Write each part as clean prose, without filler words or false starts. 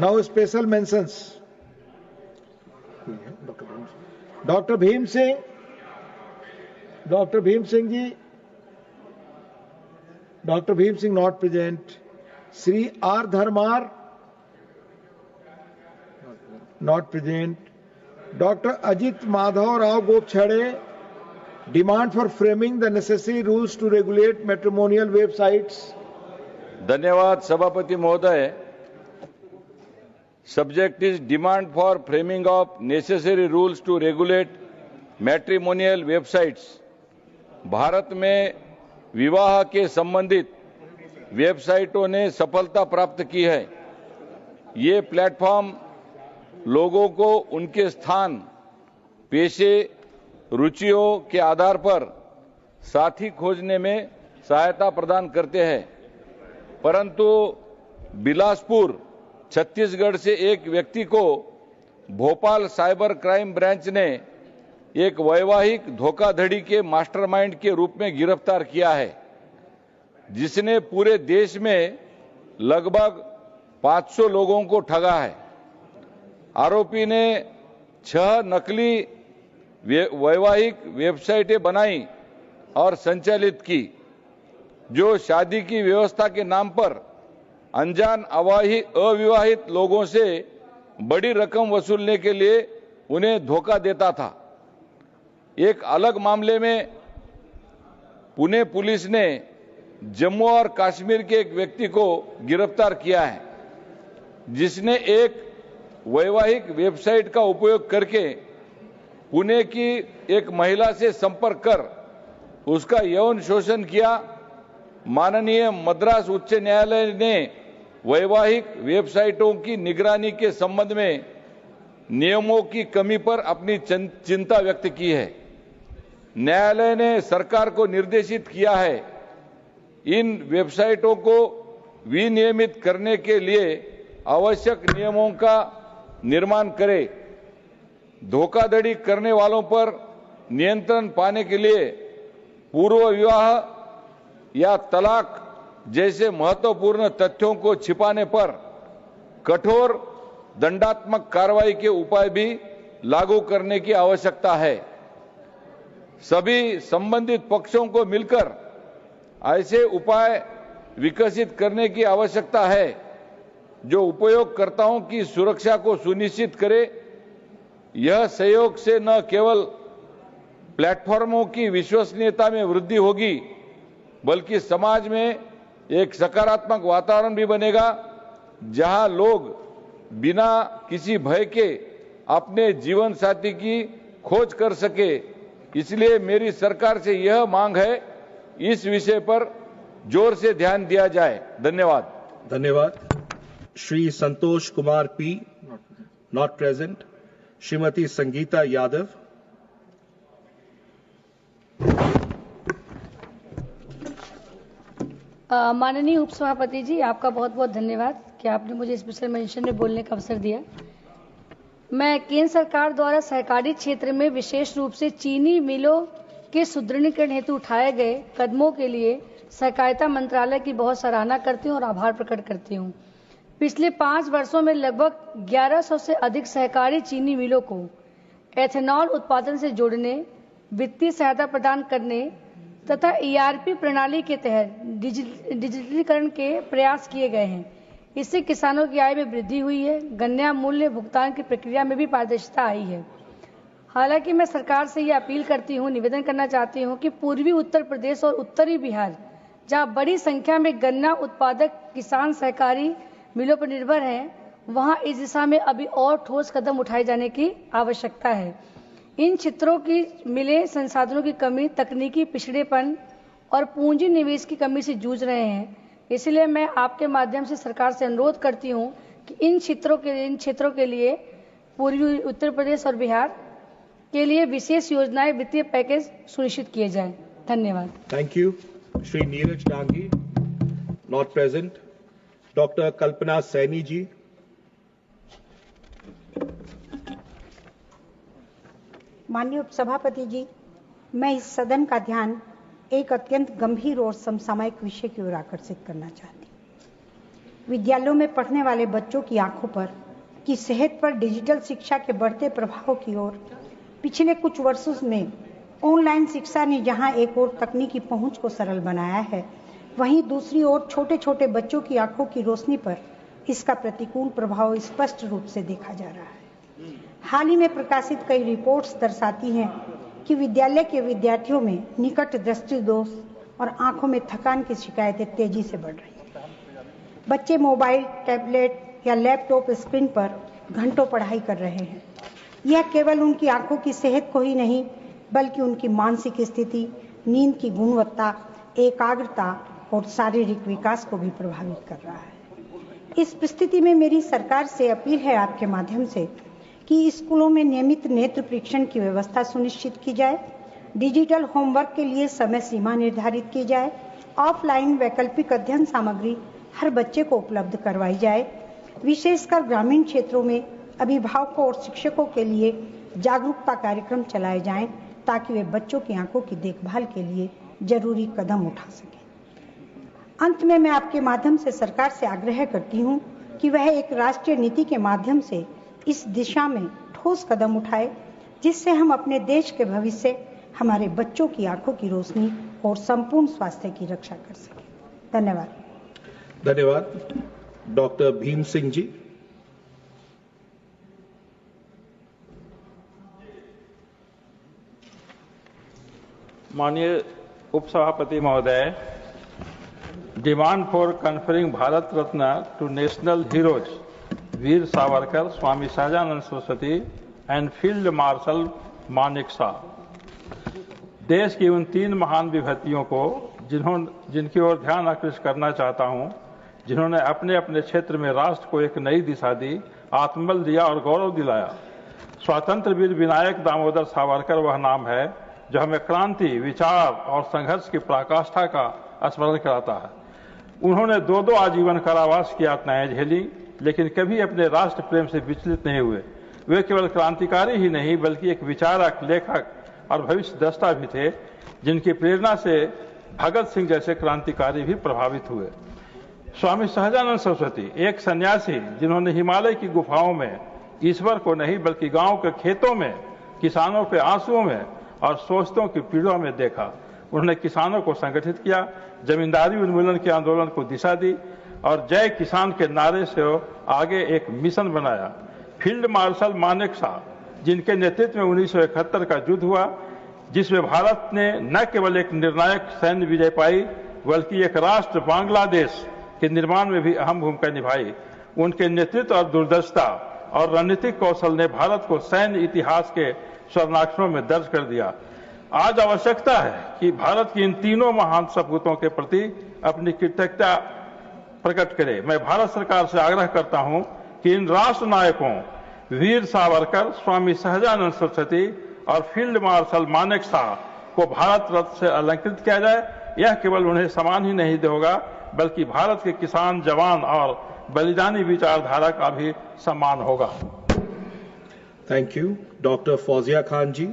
Now special mentions. Dr. Bhim Singh. Dr. Bhim Singh ji. Dr. Bhim Singh not present. Sri R. Dharmar. Not present. Dr. Ajit Madhav Rao Gopchade. Demand for framing the necessary rules to regulate matrimonial websites. धन्यवाद सभापति महोदय. Subject is demand for framing of necessary rules to regulate matrimonial websites. Bharat में विवाह के संबंधित वेबसाइटों ने सफलता प्राप्त की है. ये प्लेटफॉर्म लोगों को उनके स्थान, पेशे, रुचियों के आधार पर साथी खोजने में सहायता प्रदान करते हैं. परंतु बिलासपुर, छत्तीसगढ़ से एक व्यक्ति को भोपाल साइबर क्राइम ब्रांच ने एक वैवाहिक धोखाधड़ी के मास्टरमाइंड के रूप में गिरफ्तार किया है, जिसने पूरे देश में लगभग 500 लोगों को ठगा है. आरोपी ने 6 नकली वैवाहिक वेबसाइटें बनाई और संचालित की, जो शादी की व्यवस्था के नाम पर अनजान अविवाहित लोगों से बड़ी रकम वसूलने के लिए उन्हें धोखा देता था. एक अलग मामले में पुणे पुलिस ने जम्मू और कश्मीर के एक व्यक्ति को गिरफ्तार किया है, जिसने एक वैवाहिक वेबसाइट का उपयोग करके पुणे की एक महिला से संपर्क कर उसका यौन शोषण किया. माननीय मद्रास उच्च न्यायालय ने वैवाहिक वेबसाइटों की निगरानी के संबंध में नियमों की कमी पर अपनी चिंता व्यक्त की है. न्यायालय ने सरकार को निर्देशित किया है इन वेबसाइटों को विनियमित करने के लिए आवश्यक नियमों का निर्माण करे. धोखाधड़ी करने वालों पर नियंत्रण पाने के लिए पूर्व विवाह या तलाक जैसे महत्वपूर्ण तथ्यों को छिपाने पर कठोर दंडात्मक कार्रवाई के उपाय भी लागू करने की आवश्यकता है. सभी संबंधित पक्षों को मिलकर ऐसे उपाय विकसित करने की आवश्यकता है जो उपयोगकर्ताओं की सुरक्षा को सुनिश्चित करे. यह सहयोग से न केवल प्लेटफॉर्मों की विश्वसनीयता में वृद्धि होगी, बल्कि समाज में एक सकारात्मक वातावरण भी बनेगा, जहां लोग बिना किसी भय के अपने जीवन साथी की खोज कर सके. इसलिए मेरी सरकार से यह मांग है, इस विषय पर जोर से ध्यान दिया जाए. धन्यवाद. धन्यवाद. Shri Santosh Kumar P, not present. Shrimati Sangeeta Yadav. माननीय उपसभापति जी, आपका बहुत बहुत धन्यवाद कि आपने मुझे स्पेशल मेंशन में बोलने का अवसर दिया. मैं केंद्र सरकार द्वारा सहकारी क्षेत्र में विशेष रूप से चीनी मिलों के सुदृढ़ीकरण हेतु उठाए गए कदमों के लिए सहकारिता मंत्रालय की बहुत सराहना करती हूं और आभार प्रकट करती हूं. पिछले 5 वर्षों में लगभग 1100 से अधिक सहकारी चीनी मिलों को एथेनॉल उत्पादन से जोड़ने, वित्तीय सहायता प्रदान करने तथा ERP प्रणाली के तहत डिजिटलीकरण के प्रयास किए गए हैं. इससे किसानों की आय में वृद्धि हुई है. गन्ना मूल्य भुगतान की प्रक्रिया में भी पारदर्शिता आई है. हालांकि मैं सरकार से ये अपील करती हूँ, निवेदन करना चाहती हूँ कि पूर्वी उत्तर प्रदेश और उत्तरी बिहार, जहाँ बड़ी संख्या में गन्ना उत्पादक किसान सहकारी मिलों पर निर्भर हैं, वहाँ इस दिशा में अभी और ठोस कदम उठाए जाने की आवश्यकता है. इन क्षेत्रों की मिलें संसाधनों की कमी, तकनीकी पिछड़ेपन और पूंजी निवेश की कमी से जूझ रहे हैं. इसलिए मैं आपके माध्यम से सरकार से अनुरोध करती हूं कि इन क्षेत्रों के लिए पूर्वी उत्तर प्रदेश और बिहार के लिए विशेष योजनाएं, वित्तीय पैकेज सुनिश्चित किए जाएं. धन्यवाद. Thank you. Shri Neeraj Dangi, not present. Doctor Kalpana Saini ji. माननीय उपसभापति जी, मैं इस सदन का ध्यान एक अत्यंत गंभीर और समसामयिक विषय की ओर आकर्षित करना चाहती हूँ. विद्यालयों में पढ़ने वाले बच्चों की आंखों पर की सेहत पर डिजिटल शिक्षा के बढ़ते प्रभाव की ओर पिछले कुछ वर्षों में ऑनलाइन शिक्षा ने जहां एक ओर तकनीकी पहुंच को सरल बनाया है, वहीं दूसरी ओर छोटे छोटे बच्चों की आंखों की रोशनी पर इसका प्रतिकूल प्रभाव स्पष्ट रूप से देखा जा रहा है। हाल ही में प्रकाशित कई रिपोर्ट्स दर्शाती हैं कि विद्यालय के विद्यार्थियों में निकट दृष्टि दोष और आंखों में थकान की शिकायतें तेजी से बढ़ रही हैं। बच्चे मोबाइल, टैबलेट या लैपटॉप स्क्रीन पर घंटों पढ़ाई कर रहे हैं। यह केवल उनकी आंखों की सेहत को ही नहीं, बल्कि उनकी मानसिक स्थिति, नींद की गुणवत्ता, एकाग्रता और शारीरिक विकास को भी प्रभावित कर रहा है। इस परिस्थिति में मेरी सरकार से अपील है आपके माध्यम से कि स्कूलों में नियमित नेत्र परीक्षण की व्यवस्था सुनिश्चित की जाए, डिजिटल होमवर्क के लिए समय सीमा निर्धारित की जाए, ऑफलाइन वैकल्पिक अध्ययन सामग्री हर बच्चे को उपलब्ध करवाई जाए। विशेषकर ग्रामीण क्षेत्रों में अभिभावकों और शिक्षकों के लिए जागरूकता कार्यक्रम चलाए जाएं ताकि वे बच्चों की आंखों की देखभाल के लिए जरूरी कदम उठा सकें। अंत में मैं आपके माध्यम से सरकार से आग्रह करती हूं कि वह एक राष्ट्रीय नीति के माध्यम से इस दिशा में ठोस कदम उठाए, जिससे हम अपने देश के भविष्य, हमारे बच्चों की आंखों की रोशनी और संपूर्ण स्वास्थ्य की रक्षा कर सकें। धन्यवाद। धन्यवाद। डॉक्टर भीम सिंह जी। माननीय उपसभापति महोदय, demand for conferring Bharat Ratna to national heroes Veer Savarkar, Swami Sahajanand Saraswati and field marshal Manekshaw. देश की उन 3 महान विभूतियों को जिनकी ओर ध्यान आकृष्ट करना चाहता हूं, जिन्होंने अपने अपने क्षेत्र में राष्ट्र को एक नई दिशा दी, आत्मबल दिया और गौरव दिलाया। स्वतंत्र वीर विनायक दामोदर सावरकर वह नाम है जो हमें क्रांति, विचार और संघर्ष की पराकाष्ठा का स्मरण कराता है। उन्होंने 2 आजीवन कारावास की यातनाएं झेली, लेकिन कभी अपने राष्ट्र प्रेम से विचलित नहीं हुए। वे केवल क्रांतिकारी ही नहीं, बल्कि एक विचारक, लेखक और भविष्य द्रष्टा भी थे, जिनकी प्रेरणा से भगत सिंह जैसे क्रांतिकारी भी प्रभावित हुए। स्वामी सहजानंद सरस्वती एक सन्यासी, जिन्होंने हिमालय की गुफाओं में ईश्वर को नहीं, बल्कि गांव के खेतों में, किसानों के आंसुओं में और शोषितों की पीड़ा में देखा। उन्होंने किसानों को संगठित किया, जमींदारी उन्मूलन के आंदोलन को दिशा दी और जय किसान के नारे से आगे एक मिशन बनाया। फील्ड मार्शल मानेक शॉ, जिनके नेतृत्व में 1971 का युद्ध हुआ, जिसमें भारत ने न केवल एक निर्णायक सैन्य विजय पाई, बल्कि एक राष्ट्र बांग्लादेश के निर्माण में भी अहम भूमिका निभाई। उनके नेतृत्व और दूरदर्शिता और रणनीतिक कौशल ने भारत को सैन्य इतिहास के स्वर्णाक्षरों में दर्ज कर दिया। आज आवश्यकता है कि भारत की इन तीनों महान सपूतों के प्रति अपनी कृतज्ञता प्रकट करे। मैं भारत सरकार से आग्रह करता हूं कि इन राष्ट्र नायकों वीर सावरकर, स्वामी सहजानंद सरस्वती और फील्ड मार्शल मानेक शॉ को भारत रत्न से अलंकृत किया जाए। यह केवल उन्हें सम्मान ही नहीं होगा, बल्कि भारत के किसान, जवान और बलिदानी विचारधारा का भी सम्मान होगा। Thank you. Doctor Fauzia Khan ji,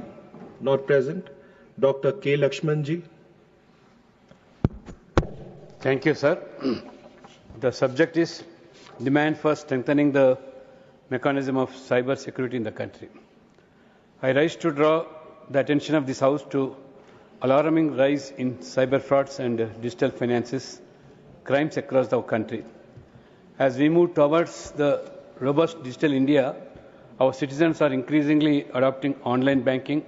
not present. Doctor K Laxman ji. Thank you, sir. The subject is demand for strengthening the mechanism of cyber security in the country. I rise to draw the attention of this House to alarming rise in cyber frauds and digital finances crimes across the country. As we move towards the robust digital India, our citizens are increasingly adopting online banking,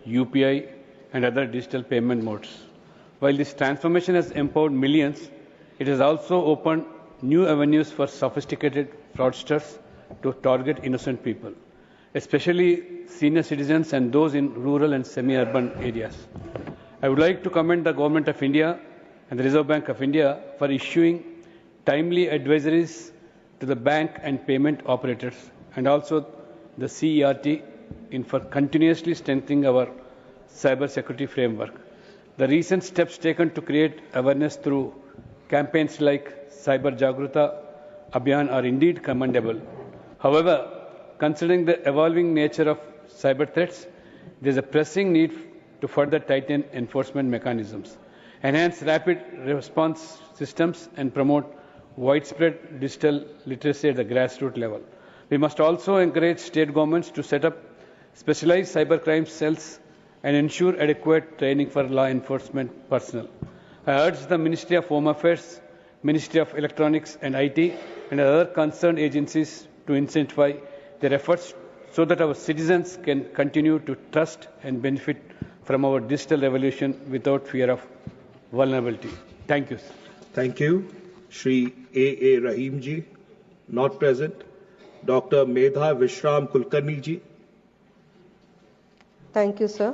UPI, and other digital payment modes. While this transformation has empowered millions, it has also opened new avenues for sophisticated fraudsters to target innocent people, especially senior citizens and those in rural and semi-urban areas. I would like to commend the Government of India and the Reserve Bank of India for issuing timely advisories to the bank and payment operators, and also the CERT for continuously strengthening our cyber security framework. The recent steps taken to create awareness through campaigns like Cyber Jagruta Abhiyan are indeed commendable. However, considering the evolving nature of cyber threats, there is a pressing need to further tighten enforcement mechanisms, enhance rapid response systems, and promote widespread digital literacy at the grassroots level. We must also encourage state governments to set up specialized cybercrime cells and ensure adequate training for law enforcement personnel. I urge the Ministry of Home Affairs, Ministry of Electronics and IT, and other concerned agencies to incentivize their efforts so that our citizens can continue to trust and benefit from our digital revolution without fear of vulnerability. Thank you, sir. Thank you. Shri A. Rahim ji, not present. Dr. Medha Vishram Kulkarni ji. Thank you, sir.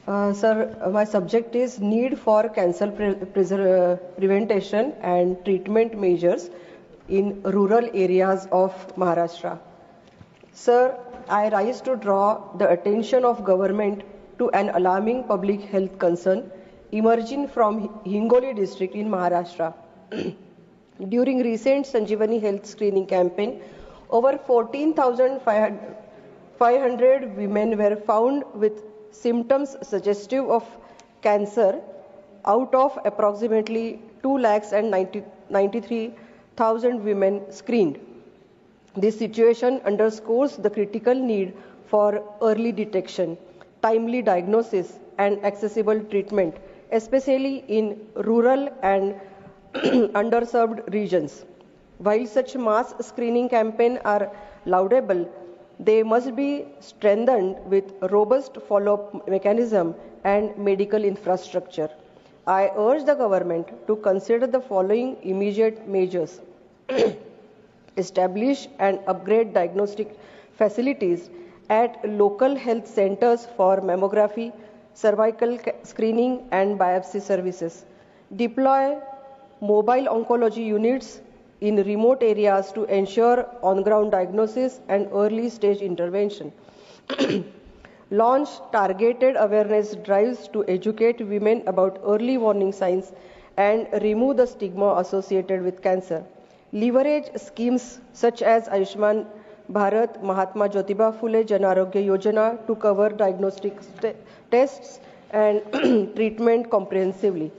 Sir, my subject is need for cancer prevention and treatment measures in rural areas of Maharashtra. Sir, I rise to draw the attention of government to an alarming public health concern emerging from Hingoli district in Maharashtra. During recent Sanjeevani health screening campaign, over 14,500 women were found with symptoms suggestive of cancer out of approximately 2,93,000 women screened. This situation underscores the critical need for early detection, timely diagnosis, and accessible treatment, especially in rural and underserved regions. While such mass screening campaigns are laudable, they must be strengthened with robust follow-up mechanism and medical infrastructure. I urge the government to consider the following immediate measures. Establish and upgrade diagnostic facilities at local health centers for mammography, cervical screening and biopsy services. Deploy mobile oncology units in remote areas to ensure on-ground diagnosis and early-stage intervention. Launch targeted awareness drives to educate women about early warning signs and remove the stigma associated with cancer. Leverage schemes such as Ayushman Bharat, Mahatma Jyotiba Phule Jan Arogya Yojana to cover diagnostic tests and treatment comprehensively.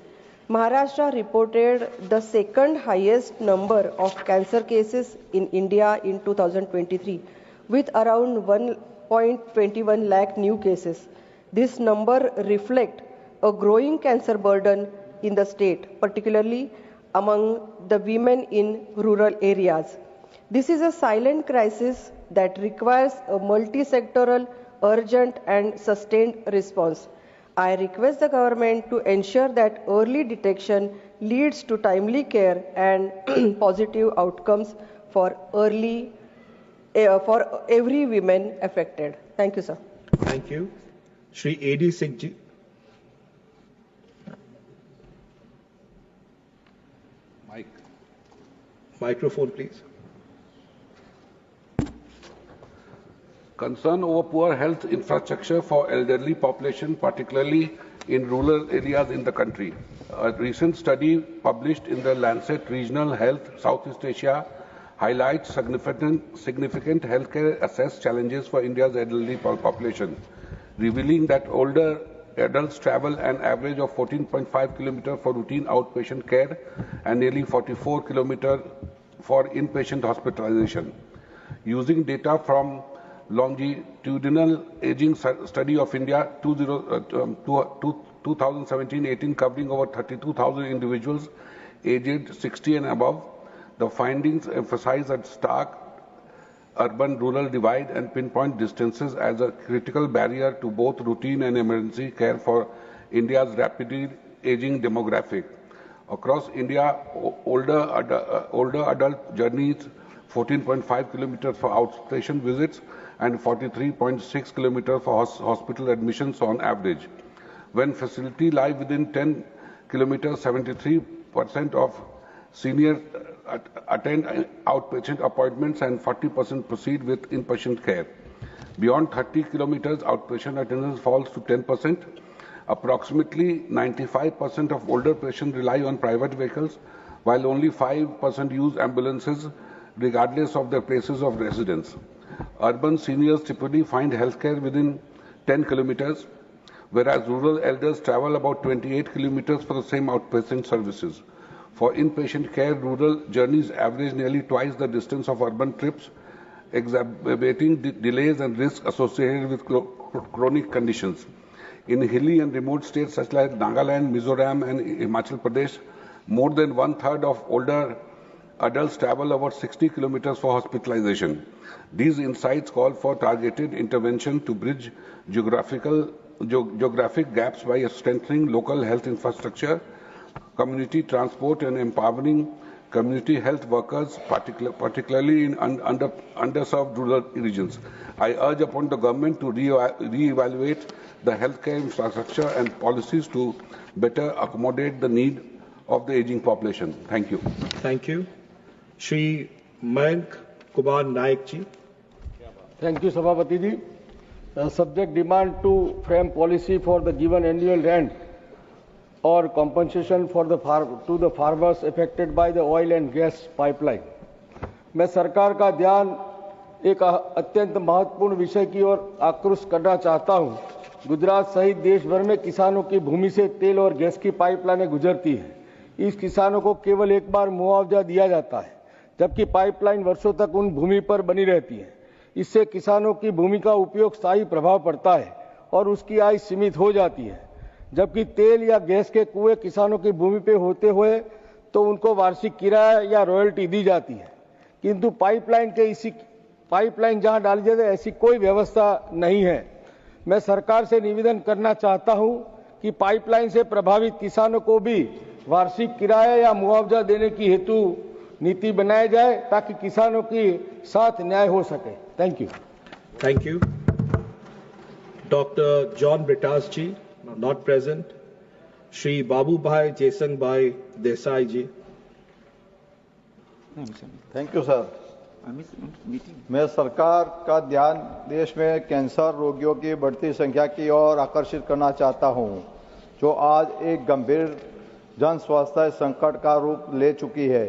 Maharashtra reported the second highest number of cancer cases in India in 2023, with around 1.21 lakh new cases. This number reflects a growing cancer burden in the state, particularly among the women in rural areas. This is a silent crisis that requires a multi-sectoral, urgent and sustained response. I request the government to ensure that early detection leads to timely care and positive outcomes for every woman affected. Thank you, sir. Thank you. Shri A.D. Singh ji. Microphone, please. Concern over poor health infrastructure for elderly population, particularly in rural areas in the country. A recent study published in the Lancet Regional Health Southeast Asia highlights significant healthcare access challenges for India's elderly population, revealing that older adults travel an average of 14.5 kilometers for routine outpatient care and nearly 44 kilometers for inpatient hospitalization. Using data from Longitudinal Aging Study of India 2017-18 covering over 32,000 individuals aged 60 and above, the findings emphasize a stark urban-rural divide and pinpoint distances as a critical barrier to both routine and emergency care for India's rapidly aging demographic. Across India, older adult journeys 14.5 kilometers for outpatient visits and 43.6 kilometers for hospital admissions on average. When facilities lie within 10 kilometers, 73% of seniors attend outpatient appointments and 40% proceed with inpatient care. Beyond 30 kilometers, outpatient attendance falls to 10%. Approximately 95% of older patients rely on private vehicles, while only 5% use ambulances regardless of their places of residence. Urban seniors typically find healthcare within 10 kilometers, whereas rural elders travel about 28 kilometers for the same outpatient services. For inpatient care, rural journeys average nearly twice the distance of urban trips, exacerbating delays and risks associated with chronic conditions. In hilly and remote states such as Nagaland, Mizoram, and Himachal Pradesh, more than 1/3 of older adults travel over 60 kilometers for hospitalization. These insights call for targeted intervention to bridge geographic gaps by strengthening local health infrastructure, community transport, and empowering community health workers, particularly in underserved rural regions. I urge upon the government to re-evaluate the healthcare infrastructure and policies to better accommodate the need of the aging population. Thank you. Thank you. Shri Mayank Kumar Naik ji. Thank you, Sabhapati ji. Subject demand to frame policy for the given annual rent or compensation for to the farmers affected by the oil and gas pipeline. मैं सरकार का ध्यान एक अत्यंत महत्वपूर्ण विषय की ओर आकृष्ट करना चाहता हूं। गुजरात सहित देश भर में किसानों की भूमि से तेल और गैस की पाइपलाइनें गुजरती हैं। इस किसानों को केवल एक बार मुआवजा दिया जाता है, जबकि पाइपलाइन वर्षों तक उन भूमि पर बनी रहती है। इससे किसानों की भूमि का उपयोग स्थायी प्रभाव पड़ता है और उसकी आय सीमित हो जाती है। जबकि तेल या गैस के कुएं किसानों की भूमि पे होते हुए तो उनको वार्षिक किराया या रॉयल्टी दी जाती है, किंतु पाइपलाइन जहां डाली जाती है ऐसी कोई व्यवस्था नहीं है। मैं सरकार से निवेदन करना चाहता हूं कि पाइपलाइन से प्रभावित किसानों को भी वार्षिक किराया या मुआवजा देने की हेतु नीति बनाई जाए ताकि किसानों के साथ न्याय हो सके। Thank you. Thank you. Dr. John Britas ji, not present. Shri Babu Bhai Jesang Bhai Desai ji. Thank you sir. मैं सरकार का ध्यान देश में कैंसर रोगियों की बढ़ती संख्या की ओर आकर्षित करना चाहता हूं, जो आज एक गंभीर जन स्वास्थ्य संकट का रूप ले चुकी है।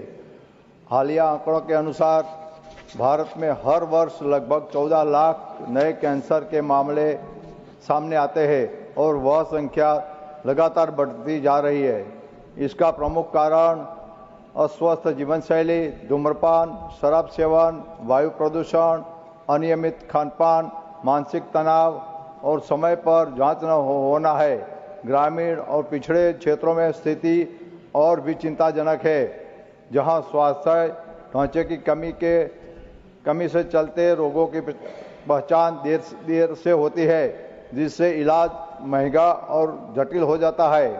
हालिया आंकड़ों के अनुसार भारत में हर वर्ष लगभग 14 लाख नए कैंसर के मामले सामने आते हैं और वह संख्या लगातार बढ़ती जा रही है। इसका प्रमुख कारण अस्वस्थ जीवन शैली, धूम्रपान, शराब सेवन, वायु प्रदूषण, अनियमित खानपान, मानसिक तनाव और समय पर जांच न होना है। ग्रामीण और पिछड़े क्षेत्रों में स्थिति और भी चिंताजनक है, जहां स्वास्थ्य ढांचे की कमी से चलते रोगों की पहचान देर से होती है, जिससे इलाज महंगा और जटिल हो जाता है।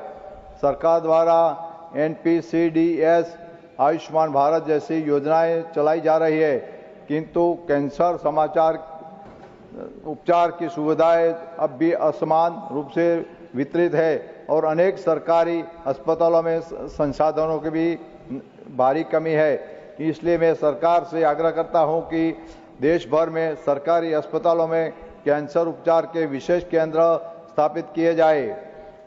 सरकार द्वारा NPCDS, आयुष्मान भारत जैसी योजनाएं चलाई जा रही है, किंतु कैंसर उपचार की सुविधाएं अब भी असमान रूप से वितरित है और अनेक सरकारी अस्पतालों में संसाधनों की भी भारी कमी है। इसलिए मैं सरकार से आग्रह करता हूं कि देश भर में सरकारी अस्पतालों में कैंसर उपचार के विशेष केंद्र स्थापित किए जाए।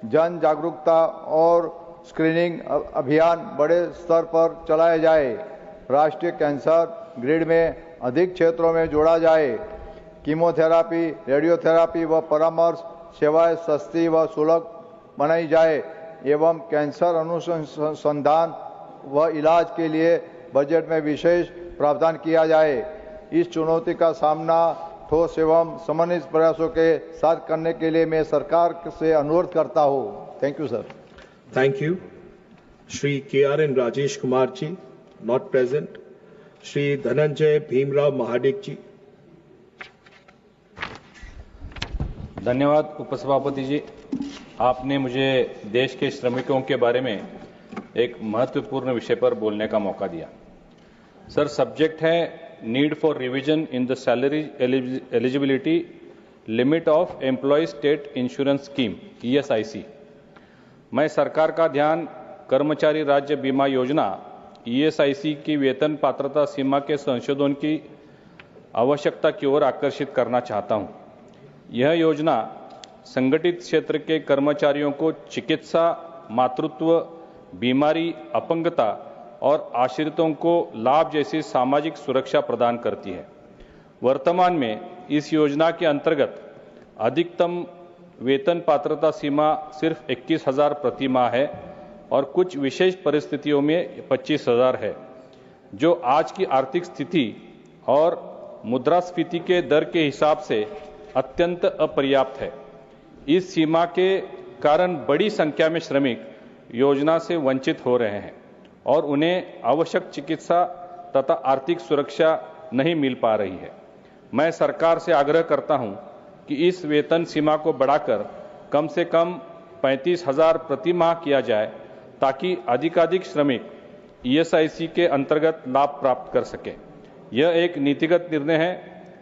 जन जागरूकता और स्क्रीनिंग अभियान बड़े स्तर पर चलाया जाए। राष्ट्रीय कैंसर ग्रिड में अधिक क्षेत्रों में जोड़ा जाए। कीमोथेरापी, रेडियोथेरापी व परामर्श सेवाएं सस्ती व सुलभ बनाई जाए एवं कैंसर अनुसंधान व इलाज के लिए बजट में विशेष प्रावधान किया जाए। इस चुनौती का सामना ठोस एवं समन्वित प्रयासों के साथ करने के लिए मैं सरकार से अनुरोध करता हूं। Thank you sir. Thank you. Shri KRN Rajesh Kumar ji, not present. Shri Dhananjay Bhimrao Mahadik ji. धन्यवाद उपसभापति जी। आपने मुझे देश के श्रमिकों के बारे में एक महत्वपूर्ण विषय पर बोलने का मौका दिया। सर, सब्जेक्ट है need for revision in the salary eligibility limit of employ state insurance scheme ESIC। मैं सरकार का ध्यान कर्मचारी राज्य बीमा योजना ESIC की वेतन पात्रता सीमा के संशोधन की आवश्यकता की ओर आकर्षित करना चाहता हूं। यह योजना संगठित क्षेत्र के कर्मचारियों को चिकित्सा, मातृत्व, बीमारी, अपंगता और आश्रितों को लाभ जैसी सामाजिक सुरक्षा प्रदान करती है। वर्तमान में इस योजना के अंतर्गत अधिकतम वेतन पात्रता सीमा सिर्फ 21,000 प्रति माह है, और कुछ विशेष परिस्थितियों में 25,000 है, जो आज की आर्थिक स्थिति और मुद्रास्फीति के दर के हिसाब से अत्यंत अपर्याप्त है। इस सीमा के कारण बड़ी संख्या में श्रमिक योजना से वंचित हो रहे हैं और उन्हें आवश्यक चिकित्सा तथा आर्थिक सुरक्षा नहीं मिल पा रही है। मैं सरकार से आग्रह करता हूं कि इस वेतन सीमा को बढ़ाकर कम से कम 35,000 प्रति माह किया जाए, ताकि अधिकाधिक श्रमिक ESIC के अंतर्गत लाभ प्राप्त कर सकें। यह एक नीतिगत निर्णय है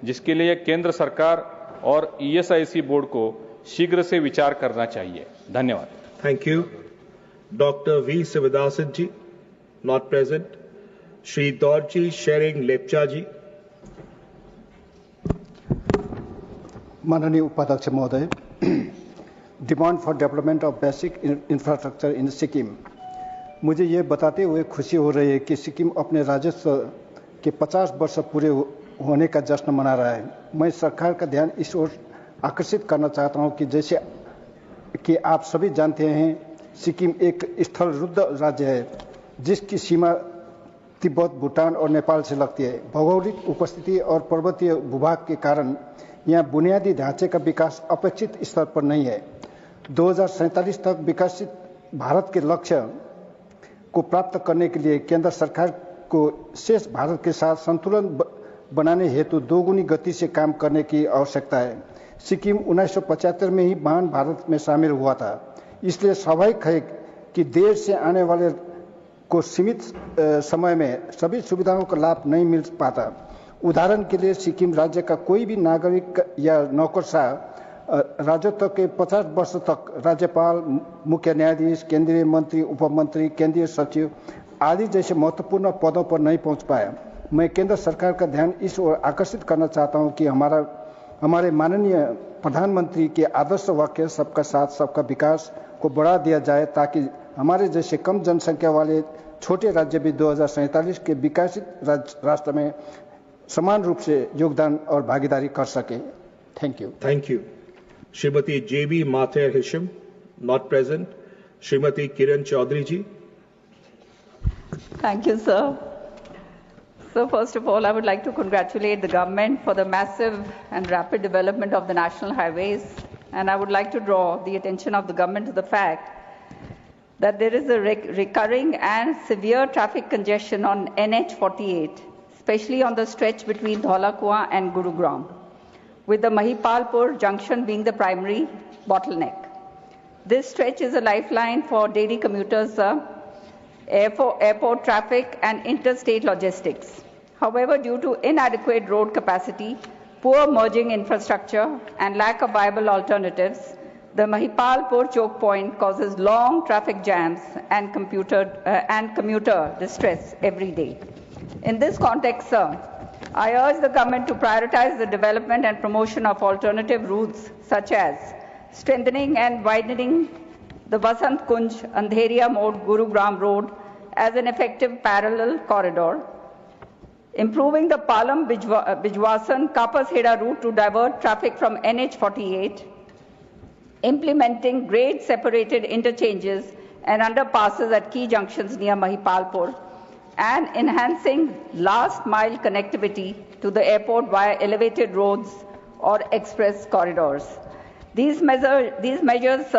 जिसके लिए केंद्र सरकार और ESIC बोर्ड को शीघ्र से विचार करना चाहिए। धन्यवाद। Thank you. Dr. V. Sivaдаsan ji, not present. Shri Dorji Shering Lepcha ji. माननीय उपाध्यक्ष महोदय, demand for development of basic infrastructure in Sikkim. मुझे ये बताते हुए खुशी हो रही है कि सिक्किम अपने राजस्व के 50 वर्ष पूरे होने का जश्न मना रहा है। मैं सरकार का ध्यान इस ओर आकर्षित करना चाहता हूं कि जैसे कि आप सभी जानते हैं, सिक्किम एक स्थलरुद्ध राज्य है जिसकी सीमा तिब्बत, भूटान और नेपाल से लगती है। भौगोलिक उपस्थिति और पर्वतीय भूभाग के कारण यहाँ बुनियादी ढांचे का विकास अपेक्षित स्तर पर नहीं है। 2047 तक विकसित भारत के लक्ष्य को प्राप्त करने के लिए केंद्र सरकार को शेष भारत के साथ संतुलन बनाने हेतु दोगुनी गति से काम करने की आवश्यकता है। सिक्किम 1975 में ही महान भारत में शामिल हुआ था, इसलिए स्वाभाविक है कि देश से आने वाले को सीमित समय में सभी सुविधाओं का लाभ नहीं मिल पाता। उदाहरण के लिए सिक्किम राज्य का कोई भी नागरिक या नौकरशाह राजत्व के 50 वर्ष तक राज्यपाल, मुख्य न्यायाधीश, केंद्रीय मंत्री, उपमंत्री, केंद्रीय सचिव आदि जैसे महत्वपूर्ण पदों पर नहीं पहुंच पाया। मैं केंद्र सरकार का ध्यान इस ओर आकर्षित करना चाहता हूं कि हमारे माननीय प्रधानमंत्री के आदर्श वाक्य सबका साथ सबका विकास को बढ़ा दिया जाए, ताकि हमारे जैसे कम जनसंख्या वाले छोटे राज्य भी 2047 के विकसित राष्ट्र में समान रूप से योगदान और भागीदारी कर सके। Thank you. Thank you. Srimati J.B. Mathur Hisham, not present. Srimati Kiran Chaudhary ji. Thank you, sir. So first of all, I would like to congratulate the government for the massive and rapid development of the national highways, and I would like to draw the attention of the government to the fact that there is a recurring and severe traffic congestion on NH48, especially on the stretch between Dhaulakua and Gurugram, with the Mahipalpur junction being the primary bottleneck. This stretch is a lifeline for daily commuters, airport traffic and interstate logistics. However, due to inadequate road capacity, poor merging infrastructure and lack of viable alternatives, the Mahipalpur choke point causes long traffic jams and commuter distress every day. In this context, sir, I urge the government to prioritize the development and promotion of alternative routes such as strengthening and widening the Vasant Kunj Andheria Mode Gurugram Road as an effective parallel corridor, improving the Palam Bijwasan Kapas Heda route to divert traffic from NH48, implementing grade separated interchanges and underpasses at key junctions near Mahipalpur, and enhancing last mile connectivity to the airport via elevated roads or express corridors. These measures,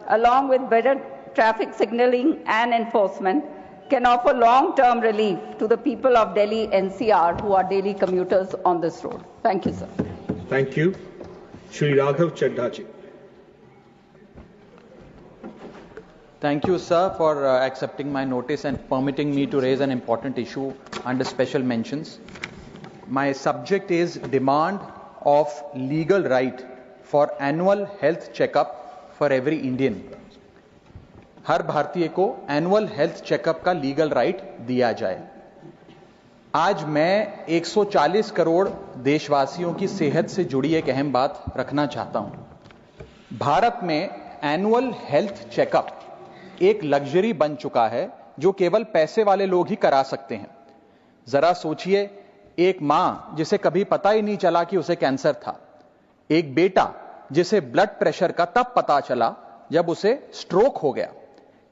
along with better traffic signaling and enforcement, can offer long-term relief to the people of Delhi NCR who are daily commuters on this road. Thank you, sir. Thank you. Shri Raghav Chadha ji. Thank you, sir, for accepting my notice and permitting me to raise an important issue under special mentions. My subject is demand of legal right for annual health checkup for every Indian. हर भारतीय को annual health checkup का legal right दिया जाए। आज मैं 140 करोड़ देशवासियों की सेहत से जुड़ी एक अहम बात रखना चाहता हूं। भारत में एनुअल हेल्थ चेकअप एक लग्जरी बन चुका है जो केवल पैसे वाले लोग ही करा सकते हैं। जरा सोचिए, एक मां जिसे कभी पता ही नहीं चला कि उसे कैंसर था, एक बेटा जिसे ब्लड प्रेशर का तब पता चला जब उसे स्ट्रोक हो गया,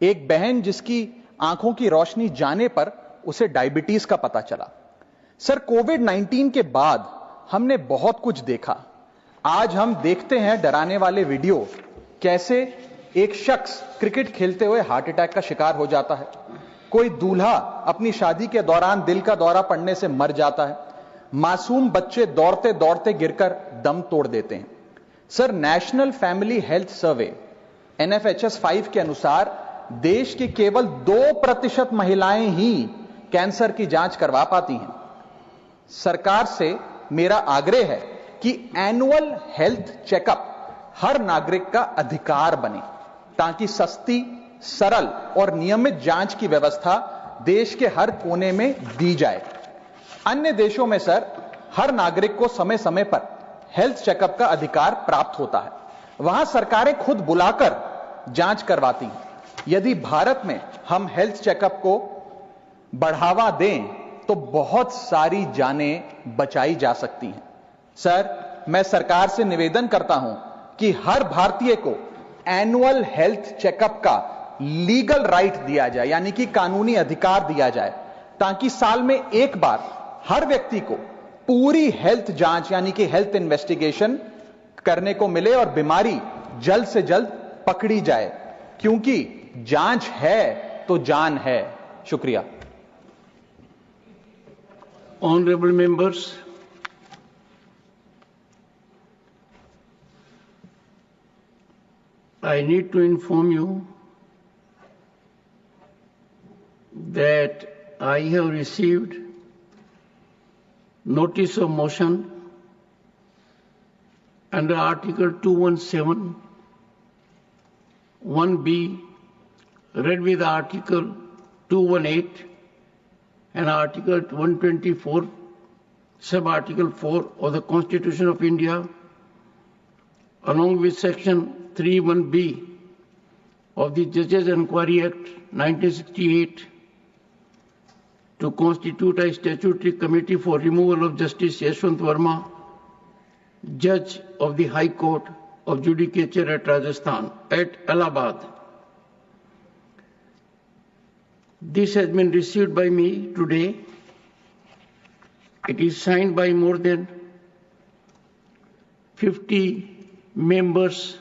एक बहन जिसकी आंखों की रोशनी जाने पर उसे डायबिटीज का पता चला। सर, कोविड-19 के बाद हमने बहुत कुछ देखा। आज हम देखते हैं डराने वाले वीडियो, कैसे एक शख्स क्रिकेट खेलते हुए हार्ट अटैक का शिकार हो जाता है, कोई दूल्हा अपनी शादी के दौरान दिल का दौरा पड़ने से मर जाता है, मासूम बच्चे दौड़ते दौड़ते गिरकर दम तोड़ देते हैं। Sir, national family health survey NFHS 5 के अनुसार देश की केवल 2% महिलाएं ही कैंसर की जांच करवा पाती हैं। सरकार से मेरा आग्रह है कि एनुअल हेल्थ चेकअप हर नागरिक का अधिकार बने, ताकि सस्ती, सरल और नियमित जांच की व्यवस्था देश के हर कोने में दी जाए। अन्य देशों में सर, हर नागरिक को समय समय पर हेल्थ चेकअप का अधिकार प्राप्त होता है। वहां सरकारें खुद बुलाकर जांच करवाती हैं। यदि भारत में हम हेल्थ चेकअप को बढ़ावा दें तो बहुत सारी जानें बचाई जा सकती हैं। सर, मैं सरकार से निवेदन करता हूं कि हर भारतीय को एनुअल हेल्थ चेकअप का लीगल राइट दिया जाए, यानी कि कानूनी अधिकार दिया जाए, ताकि साल में एक बार हर व्यक्ति को पूरी हेल्थ जांच यानी कि हेल्थ इन्वेस्टिगेशन करने को मिले और बीमारी जल्द से जल्द पकड़ी जाए, क्योंकि जांच है तो जान है। शुक्रिया। Honorable members, I need to inform you that I have received notice of motion under Article 217 1B, read with Article 218 and Article 124, Sub-Article 4 of the Constitution of India, along with Section 31B of the Judges Enquiry Act 1968, to constitute a statutory committee for removal of Justice Yashwant Verma, Judge of the High Court of Judicature at Rajasthan, at Allahabad. This has been received by me today. It is signed by more than 50 members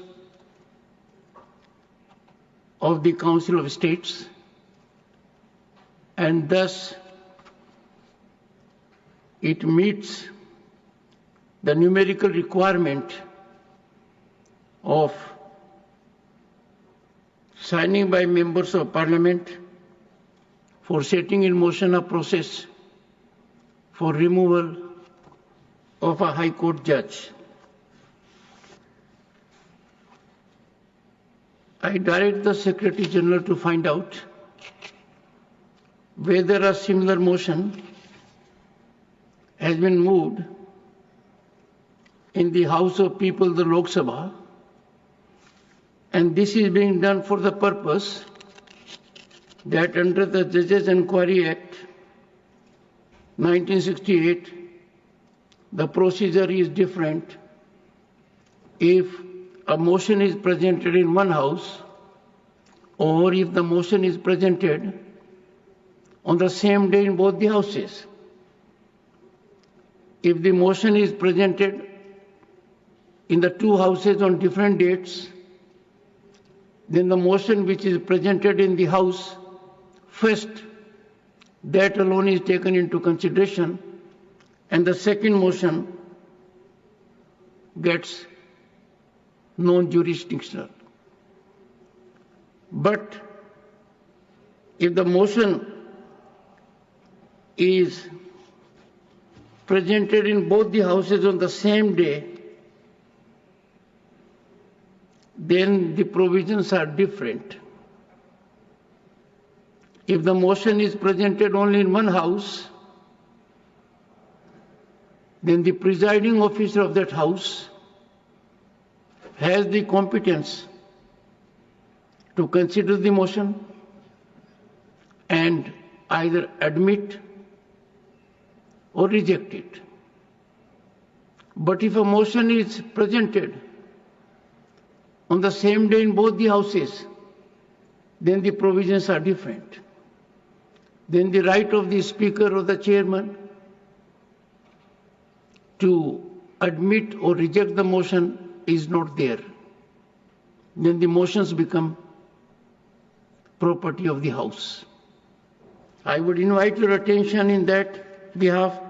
of the Council of States, and thus it meets the numerical requirement of signing by members of Parliament for setting in motion a process for removal of a High Court judge. I direct the Secretary General to find out whether a similar motion has been moved in the House of People, the Lok Sabha, and this is being done for the purpose that under the Judges Enquiry Act 1968, the procedure is different if a motion is presented in one house or if the motion is presented on the same day in both the houses. If the motion is presented in the two houses on different dates, then the motion which is presented in the house first, that alone is taken into consideration, and the second motion gets non-jurisdictional. But if the motion is presented in both the houses on the same day, then the provisions are different. If the motion is presented only in one house, then the presiding officer of that house has the competence to consider the motion and either admit or reject it. But if a motion is presented on the same day in both the houses, then the provisions are different. Then the right of the Speaker or the Chairman to admit or reject the motion is not there. Then the motions become property of the House. I would invite your attention in that behalf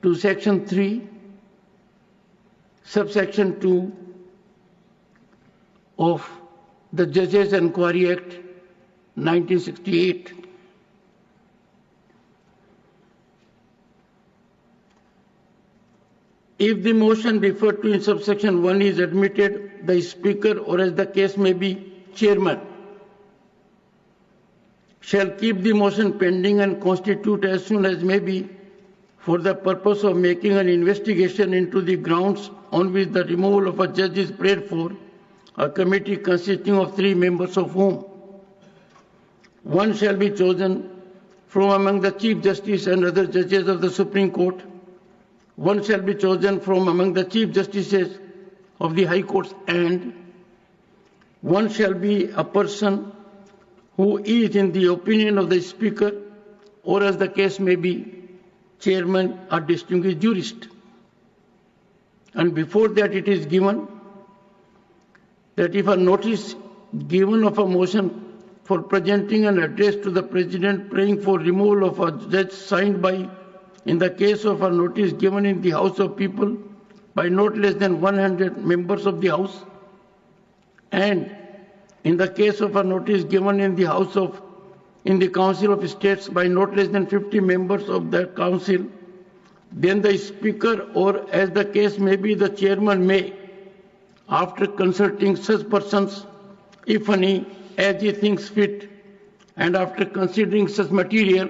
to Section 3, Subsection 2 of the Judges Enquiry Act 1968. If the motion referred to in subsection 1 is admitted, the Speaker, or as the case may be, Chairman, shall keep the motion pending and constitute as soon as may be for the purpose of making an investigation into the grounds on which the removal of a judge is prayed for, a committee consisting of 3 members of whom one shall be chosen from among the Chief Justice and other judges of the Supreme Court, one shall be chosen from among the Chief Justices of the High Courts, and one shall be a person who is, in the opinion of the Speaker, or as the case may be, Chairman, a distinguished jurist. And before that it is given that if a notice given of a motion for presenting an address to the President praying for removal of a judge signed by, in the case of a notice given in the House of People by not less than 100 members of the House, and in the case of a notice given in the Council of States by not less than 50 members of the Council, then the Speaker, or as the case may be, the Chairman may, after consulting such persons, if any, as he thinks fit, and after considering such material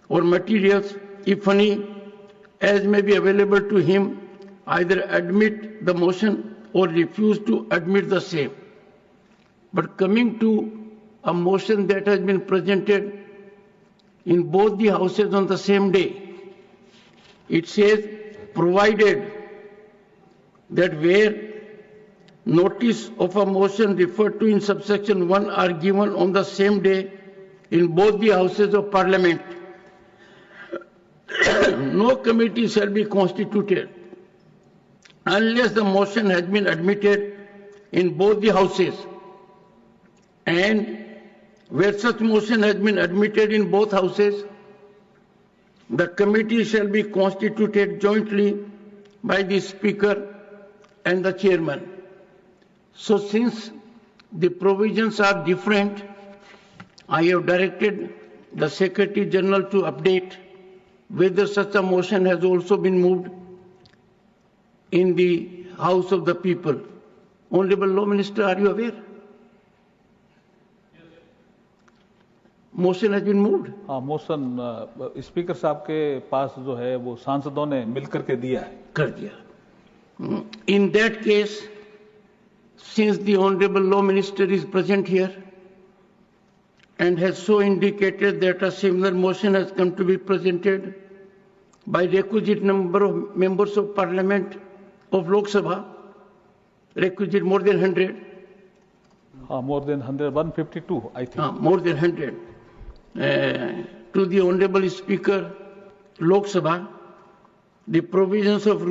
or materials, if any, as may be available to him, either admit the motion or refuse to admit the same. But coming to a motion that has been presented in both the houses on the same day, it says, provided that where notice of a motion referred to in subsection 1 are given on the same day in both the houses of Parliament, no committee shall be constituted unless the motion has been admitted in both the houses, and where such motion has been admitted in both houses, the committee shall be constituted jointly by the Speaker and the Chairman. So since the provisions are different, I have directed the Secretary General to update whether such a motion has also been moved in the House of the People. Honorable Law Minister, are you aware? Motion has been moved. हाँ, motion speaker साहब के पास जो है वो सांसदों ने मिलकर के दिया है. कर दिया. In that case, since the Honorable Law Minister is present here and has so indicated that a similar motion has come to be presented by requisite number of members of Parliament of Lok Sabha, requisite more than 100. More than 100, 152, I think. More than 100. To the Honorable Speaker, Lok Sabha, the provisions of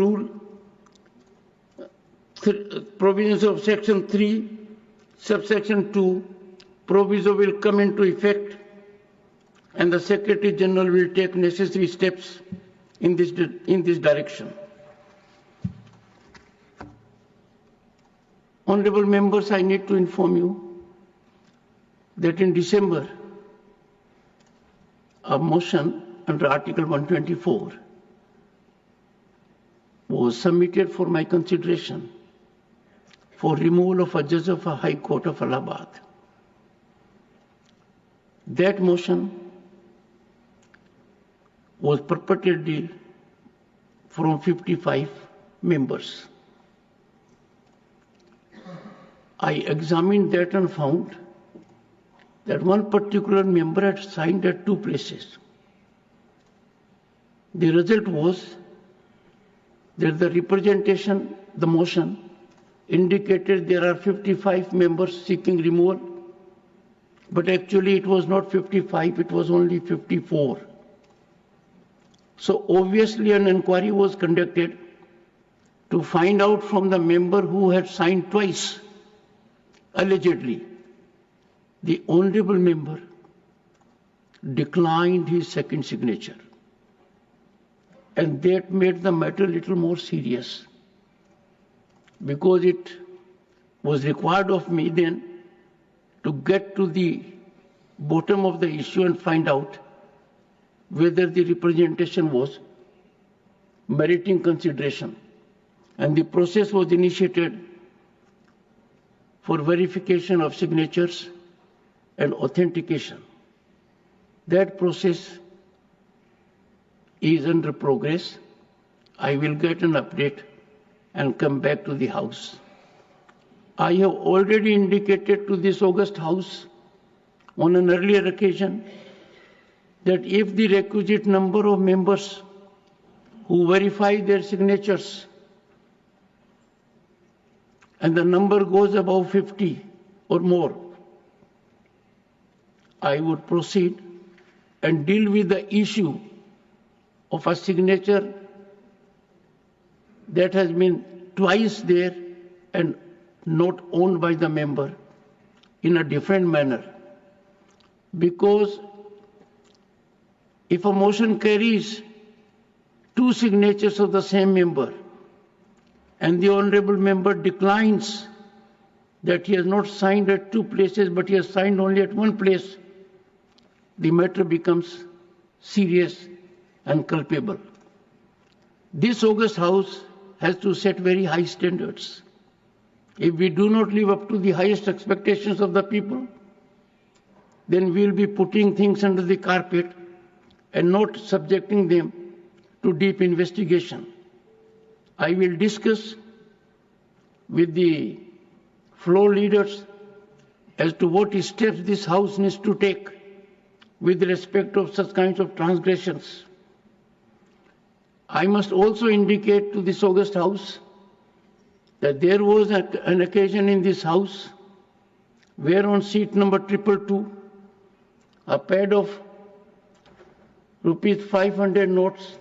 provisions of Section 3, Subsection 2, proviso will come into effect, and the Secretary General will take necessary steps in this direction. Honorable members, I need to inform you that in December, a motion under Article 124 was submitted for my consideration for removal of a judge of a High Court of Allahabad. That motion was purportedly from 55 members. I examined that and found that one particular member had signed at 2 places. The result was that the representation, the motion, indicated there are 55 members seeking removal but actually it was not 55, it was only 54. So obviously an inquiry was conducted to find out from the member who had signed twice, allegedly. The honorable member declined his second signature. And that made the matter a little more serious, because it was required of me then to get to the bottom of the issue and find out whether the representation was meriting consideration. And the process was initiated for verification of signatures and authentication. That process is under progress. I will get an update and come back to the House. I have already indicated to this august House on an earlier occasion that if the requisite number of members who verify their signatures and the number goes above 50 or more, I would proceed and deal with the issue of a signature that has been twice there and not owned by the member in a different manner. Because if a motion carries two signatures of the same member and the honorable member declines that he has not signed at two places but he has signed only at one place, the matter becomes serious and culpable. This august House has to set very high standards. If we do not live up to the highest expectations of the people, then we will be putting things under the carpet and not subjecting them to deep investigation. I will discuss with the floor leaders as to what steps this House needs to take with respect of such kinds of transgressions. I must also indicate to this august House that there was an occasion in this House where on seat number 222, a pad of ₹500 notes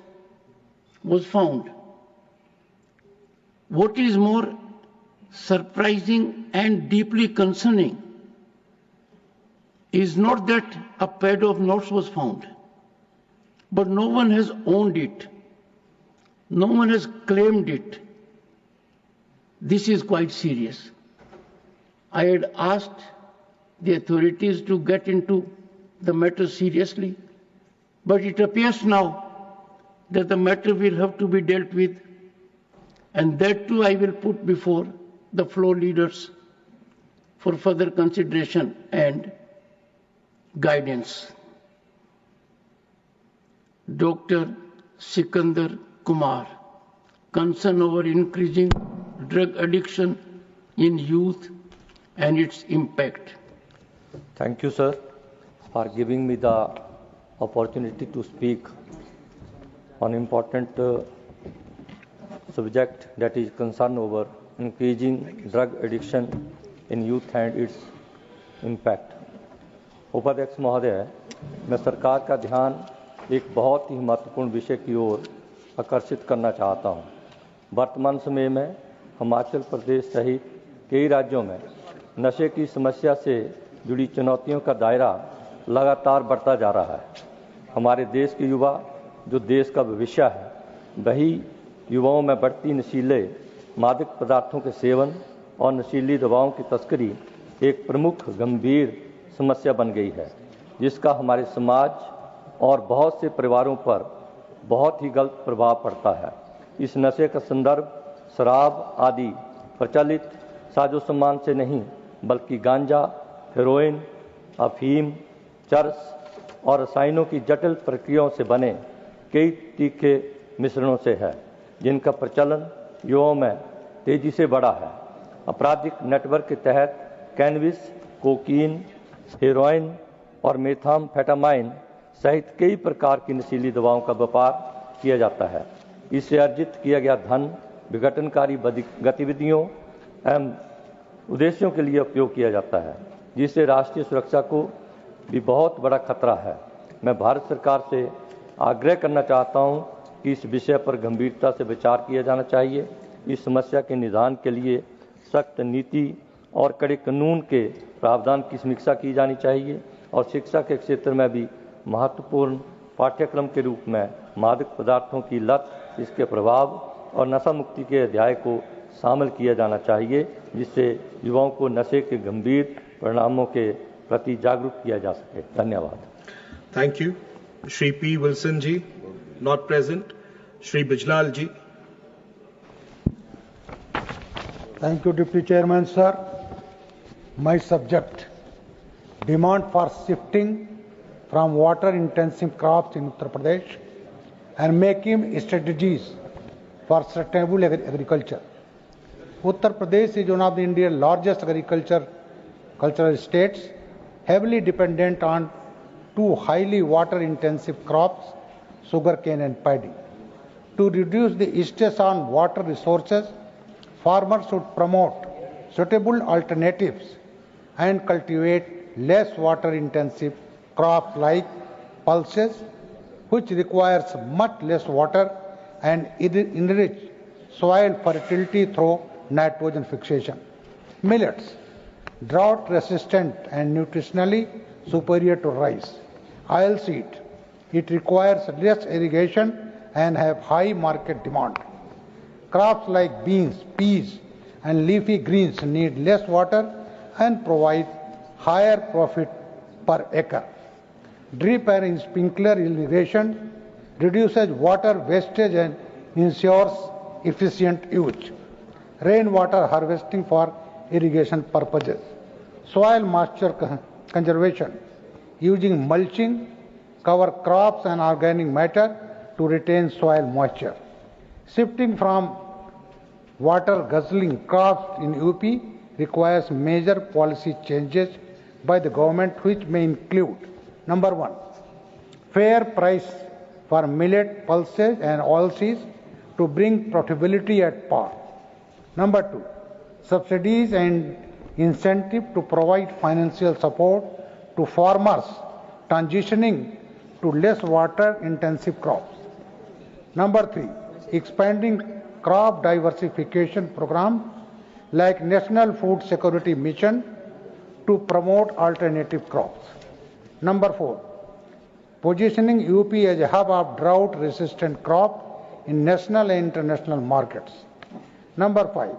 was found. What is more surprising and deeply concerning is not that a pad of notes was found, but no one has owned it. No one has claimed it. This is quite serious. I had asked the authorities to get into the matter seriously, but it appears now that the matter will have to be dealt with, and that too I will put before the floor leaders for further consideration and guidance. Dr. Sikandar Kumar, concern over increasing drug addiction in youth and its impact. Thank you, sir, for giving me the opportunity to speak on important subject, that is concern over increasing drug addiction in youth and its impact. उपाध्यक्ष महोदय, मैं सरकार का ध्यान एक बहुत ही महत्वपूर्ण विषय की ओर आकर्षित करना चाहता हूं। वर्तमान समय में हिमाचल प्रदेश सहित कई राज्यों में नशे की समस्या से जुड़ी चुनौतियों का दायरा लगातार बढ़ता जा रहा है। हमारे देश के युवा जो देश का भविष्य है, वही युवाओं में बढ़ती नशीले मादक पदार्थों के सेवन और नशीली दवाओं की तस्करी एक प्रमुख गंभीर समस्या बन गई है, जिसका हमारे समाज और बहुत से परिवारों पर बहुत ही गलत प्रभाव पड़ता है। इस नशे का संदर्भ शराब आदि प्रचलित साजो सामान से नहीं, बल्कि गांजा, हेरोइन, अफीम, चरस और रसायनों की जटिल प्रक्रियाओं से बने कई तीखे मिश्रणों से है, जिनका प्रचलन युवाओं में तेजी से बढ़ा है। आपराधिक नेटवर्क के तहत कैनबिस, कोकीन, हेरोइन और मेथाम्फेटामाइन सहित कई प्रकार की नशीली दवाओं का व्यापार किया जाता है। इससे अर्जित किया गया धन विघटनकारी गतिविधियों एवं उद्देश्यों के लिए उपयोग किया जाता है। जिससे राष्ट्रीय सुरक्षा को भी बहुत बड़ा खतरा है। मैं भारत सरकार से आग्रह करना चाहता हूं कि इस विषय पर गंभीरता से विचार किया जाना चाहिए। इस समस्या के निदान के लिए सख्त नीति और कड़े कानून के प्रावधान की समीक्षा की जानी चाहिए और शिक्षा के क्षेत्र में भी महत्वपूर्ण पाठ्यक्रम के रूप में मादक पदार्थों की लत, इसके प्रभाव और नशा मुक्ति के अध्याय को शामिल किया जाना चाहिए, जिससे युवाओं को नशे के गंभीर परिणामों के प्रति जागरूक किया जा सके। धन्यवाद। Thank you. Shri P. Wilson ji, not present. Shri Bijlal ji. Thank you, Deputy Chairman, sir. My subject, demand for shifting from water-intensive crops in Uttar Pradesh and making strategies for sustainable agriculture. Uttar Pradesh is one of the India's largest agricultural states, heavily dependent on two highly water-intensive crops, sugarcane and paddy. To reduce the stress on water resources, farmers should promote suitable alternatives and cultivate less water-intensive crops like pulses, which requires much less water and enrich soil fertility through nitrogen fixation. Millets, drought-resistant and nutritionally superior to rice. Oilseed, it requires less irrigation and have high market demand. Crops like beans, peas and leafy greens need less water and provide higher profit per acre. Drip and sprinkler irrigation reduces water wastage and ensures efficient use. Rainwater harvesting for irrigation purposes. Soil moisture conservation using mulching, cover crops and organic matter to retain soil moisture. Shifting from water guzzling crops in UP requires major policy changes by the government, which may include: number one, fair price for millet, pulses and oilseeds to bring profitability at par. Number two, subsidies and incentive to provide financial support to farmers transitioning to less water-intensive crops. Number three, expanding crop diversification program like National Food Security Mission to promote alternative crops. Number four, positioning UP as a hub of drought-resistant crop in national and international markets. Number five,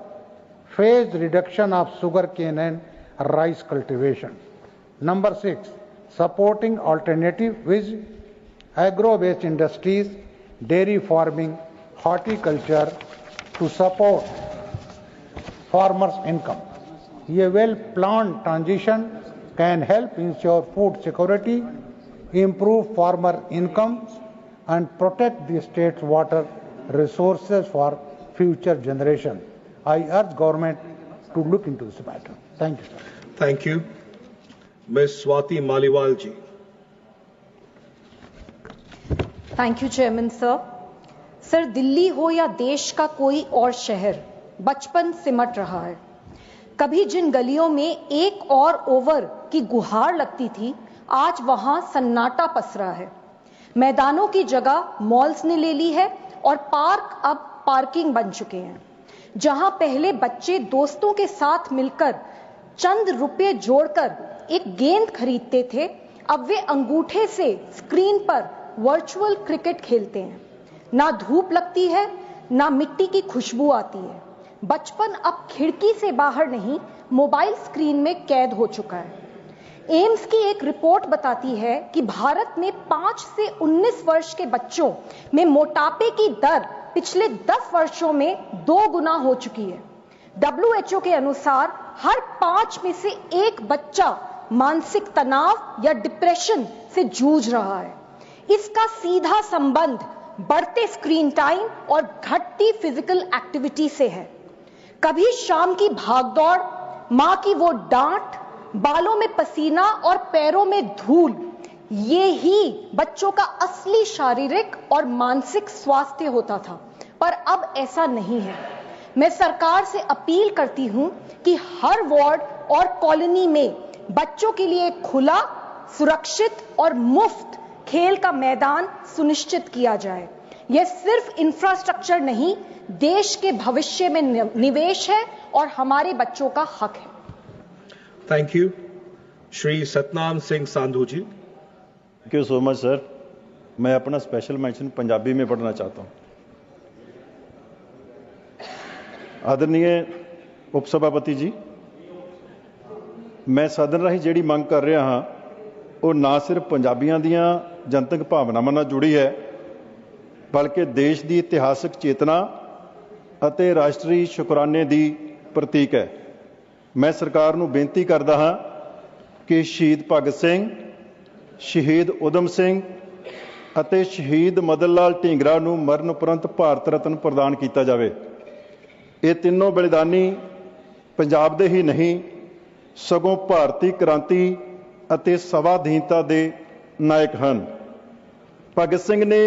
phased reduction of sugarcane and rice cultivation. Number six, supporting alternative with agro-based industries, dairy farming, horticulture to support farmers' income. A well-planned transition can help ensure food security, improve farmer incomes, and protect the state's water resources for future generations. I urge government to look into this matter. Thank you, sir. Thank you. Ms. Swati Maliwal ji. Thank you chairman sir. Sir, Delhi हो या देश का कोई और शहर, बचपन सिमट रहा है। कभी जिन गलियों में एक और ओवर की गुहार लगती थी, आज वहां सन्नाटा पसरा है। मैदानों की जगह मॉल्स ने ले ली है और पार्क अब पार्किंग बन चुके हैं। जहां पहले बच्चे दोस्तों के साथ मिलकर चंद रुपए जोड़कर एक गेंद खरीदते थे, अब वे अंगूठे से स्क्रीन पर वर्चुअल क्रिकेट खेलते हैं। ना धूप लगती है, ना मिट्टी की खुशबू आती है। बचपन अब खिड़की से बाहर नहीं, मोबाइल स्क्रीन में कैद हो चुका है। एम्स की एक रिपोर्ट बताती है कि भारत में 5 से 19 वर्ष के बच्चों में मोटापे की दर पिछले 10 वर्षों में 2 गुना हो चुकी है। WHO के अनुसार हर 5 में से 1 बच्चा मानसिक तनाव या डिप्रेशन से जूझ रहा है। इसका सीधा संबंध बढ़ते स्क्रीन टाइम और घटती फिजिकल एक्टिविटी से है। कभी शाम की भागदौड़, मां की वो डांट, बालों में पसीना और पैरों में धूल, ये ही बच्चों का असली शारीरिक और मानसिक स्वास्थ्य होता था, पर अब ऐसा नहीं है। मैं सरकार से अपील करती हूं कि हर वार्ड और कॉलोनी में बच्चों के लिए एक खुला, सुरक्षित और मुफ्त खेल का मैदान सुनिश्चित किया जाए। यह सिर्फ इंफ्रास्ट्रक्चर नहीं, देश के भविष्य में निवेश है और हमारे बच्चों का हक है। Thank you. Shri Satnam Singh Sandhu ji. Thank you so much sir. मैं अपना स्पेशल मेंशन पंजाबी में पढ़ना चाहता हूँ। आदरणीय उप सभापति जी, मैं सदन राਹੀਂ ਜਿਹੜੀ ਮੰਗ ਕਰ ਰਿਹਾ ਹਾਂ ਉਹ ਨਾ ਸਿਰਫ ਪੰਜਾਬੀਆਂ ਦੀਆਂ ਜਨਤਕ ਭਾਵਨਾਵਾਂ ਨਾਲ ਜੁੜੀ ਹੈ, ਬਲਕਿ ਦੇਸ਼ ਦੀ ਇਤਿਹਾਸਕ ਚੇਤਨਾ ਅਤੇ ਰਾਸ਼ਟਰੀ ਸ਼ੁਕਰਾਨੇ ਦੀ ਪ੍ਰਤੀਕ ਹੈ। ਮੈਂ ਸਰਕਾਰ ਨੂੰ ਬੇਨਤੀ ਕਰਦਾ ਹਾਂ ਕਿ ਸ਼ਹੀਦ ਭਗਤ ਸਿੰਘ, ਸ਼ਹੀਦ ਊਧਮ ਸਿੰਘ ਅਤੇ ਸ਼ਹੀਦ ਮਦਨ ਲਾਲ ਢੀਂਗਰਾ ਨੂੰ ਮਰਨ ਉਪਰੰਤ ਭਾਰਤ ਰਤਨ ਪ੍ਰਦਾਨ ਕੀਤਾ ਜਾਵੇ। ਇਹ ਤਿੰਨੋਂ ਬਲੀਦਾਨੀ ਪੰਜਾਬ ਦੇ ਹੀ ਨਹੀਂ ਸਗੋਂ ਭਾਰਤੀ ਕ੍ਰਾਂਤੀ ਅਤੇ ਸਵਾਧੀਨਤਾ ਦੇ ਨਾਇਕ ਹਨ। ਭਗਤ ਸਿੰਘ ਨੇ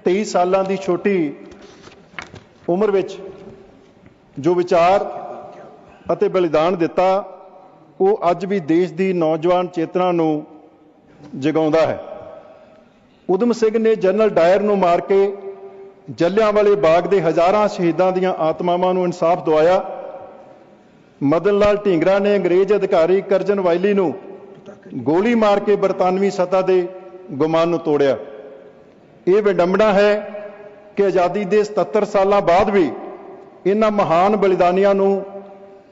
23 ਸਾਲਾਂ ਦੀ ਛੋਟੀ ਉਮਰ ਵਿੱਚ ਜੋ ਵਿਚਾਰ ਅਤੇ ਬਲੀਦਾਨ ਦਿੱਤਾ ਉਹ ਅੱਜ ਵੀ ਦੇਸ਼ ਦੀ ਨੌਜਵਾਨ ਚੇਤਨਾ ਨੂੰ ਜਗਾਉਂਦਾ ਹੈ। ਊਧਮ ਸਿੰਘ ਨੇ ਜਨਰਲ ਡਾਇਰ ਨੂੰ ਮਾਰ ਕੇ ਜਲਿਆਂਵਾਲੇ ਬਾਗ ਦੇ ਹਜ਼ਾਰਾਂ ਸ਼ਹੀਦਾਂ ਦੀਆਂ ਆਤਮਾਵਾਂ ਨੂੰ ਇਨਸਾਫ ਦਿਵਾਇਆ। ਮਦਨ ਲਾਲ ਢੀਂਗਰਾ ਨੇ ਅੰਗਰੇਜ਼ ਅਧਿਕਾਰੀ ਕਰਜਨ ਵਾਇਲੀ ਨੂੰ ਗੋਲੀ ਮਾਰ ਕੇ ਬਰਤਾਨਵੀ ਸੱਤਾ ਦੇ ਗੁਮਾਨ ਨੂੰ ਤੋੜਿਆ। ਇਹ ਵਿਡੰਬਣਾ ਹੈ ਕਿ ਆਜ਼ਾਦੀ ਦੇ 77 ਸਾਲਾਂ ਬਾਅਦ ਵੀ ਇਹਨਾਂ ਮਹਾਨ ਬਲੀਦਾਨੀਆਂ ਨੂੰ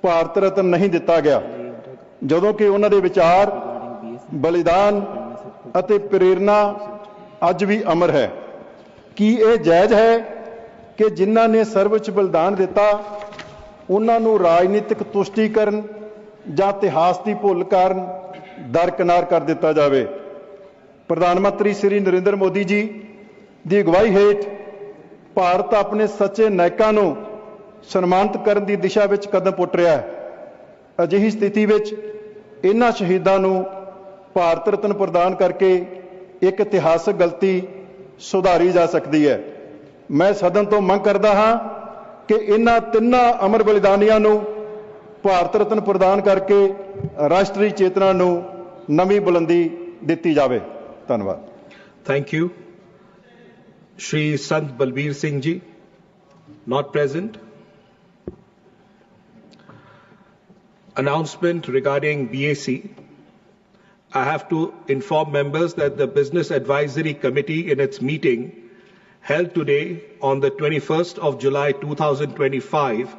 ਭਾਰਤ ਰਤਨ ਨਹੀਂ ਦਿੱਤਾ ਗਿਆ, ਜਦੋਂ ਕਿ ਉਹਨਾਂ ਦੇ ਵਿਚਾਰ, ਬਲੀਦਾਨ ਅਤੇ ਪ੍ਰੇਰਨਾ ਅੱਜ ਵੀ ਅਮਰ ਹੈ। ਕੀ ਇਹ ਜਾਇਜ਼ ਹੈ ਕਿ ਜਿਨ੍ਹਾਂ ਨੇ ਸਰਵਉੱਚ ਬਲੀਦਾਨ ਦਿੱਤਾ ਉਹਨਾਂ ਨੂੰ ਰਾਜਨੀਤਿਕ ਤੁਸ਼ਟੀਕਰਨ ਜਾਂ ਇਤਿਹਾਸ ਦੀ ਭੁੱਲ ਕਾਰਨ ਦਰਕਿਨਾਰ ਕਰ ਦਿੱਤਾ ਜਾਵੇ? ਪ੍ਰਧਾਨ ਮੰਤਰੀ ਸ੍ਰੀ ਨਰਿੰਦਰ ਮੋਦੀ ਜੀ ਦੀ ਅਗਵਾਈ ਹੇਠ ਭਾਰਤ ਆਪਣੇ ਸੱਚੇ ਨਾਇਕਾਂ ਨੂੰ ਸਨਮਾਨਿਤ ਕਰਨ ਦੀ ਦਿਸ਼ਾ ਵਿੱਚ ਕਦਮ ਪੁੱਟ ਰਿਹਾ ਹੈ। ਅਜਿਹੀ ਸਥਿਤੀ ਵਿੱਚ ਇਹਨਾਂ ਸ਼ਹੀਦਾਂ ਨੂੰ ਭਾਰਤ ਰਤਨ ਪ੍ਰਦਾਨ ਕਰਕੇ ਇੱਕ ਇਤਿਹਾਸਕ ਗਲਤੀ ਸੁਧਾਰੀ ਜਾ ਸਕਦੀ ਹੈ। ਮੈਂ ਸਦਨ ਤੋਂ ਮੰਗ ਕਰਦਾ ਹਾਂ ਕਿ ਇਹਨਾਂ ਤਿੰਨਾਂ ਅਮਰ ਬਲੀਦਾਨੀਆਂ ਨੂੰ ਭਾਰਤ ਰਤਨ ਪ੍ਰਦਾਨ ਕਰਕੇ ਰਾਸ਼ਟਰੀ ਚੇਤਨਾ ਨੂੰ ਨਵੀਂ ਬੁਲੰਦੀ ਦਿੱਤੀ ਜਾਵੇ। ਧੰਨਵਾਦ। Thank you. Shri Sant Balbir Singh ji, not present. Announcement regarding BAC. I have to inform members that the Business Advisory Committee in its meeting held today on the 21st of July 2025